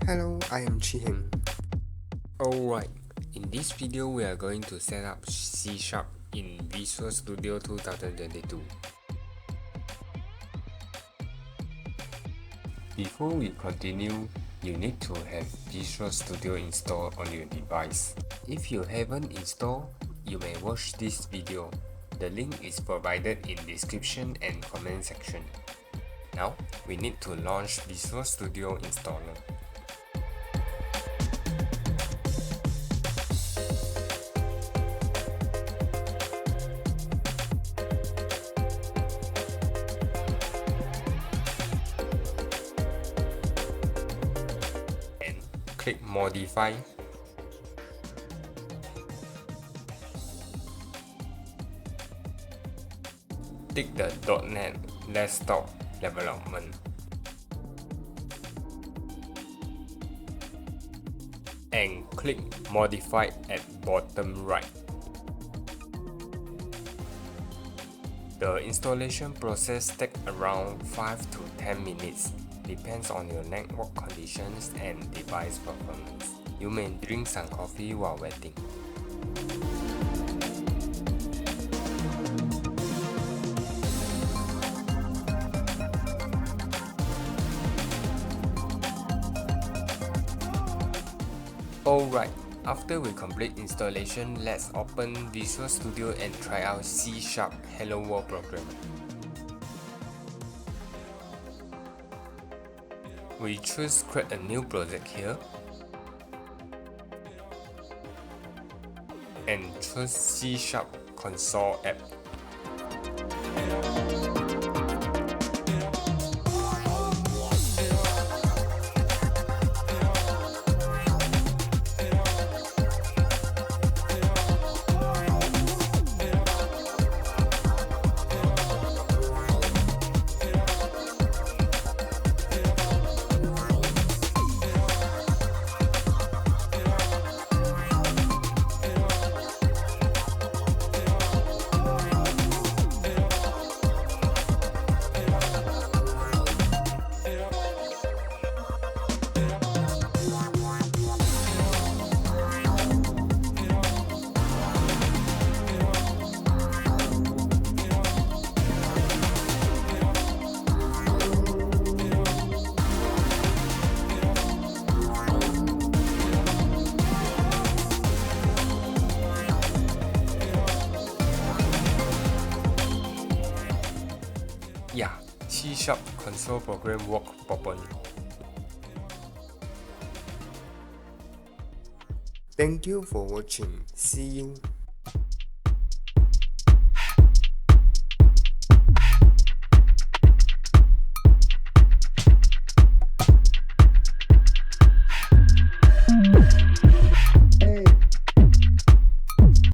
Hello, I am Chiheng. Alright, in this video we are going to set up C# in Visual Studio 2022. Before we continue, you need to have Visual Studio installed on your device. If you haven't installed, you may watch this video. The link is provided in description and comment section. Now, we need to launch Visual Studio Installer. Click Modify. Tick the .NET Desktop Development. And click Modify at bottom right. The installation process takes around 5 to 10 minutes. Depends on your network conditions and device performance. You may drink some coffee while waiting. Alright, after we complete installation, let's open Visual Studio and try out C# Hello World program. We choose create a new project here and choose C# console app. Yeah, C# console program work properly. Thank you for watching. See you.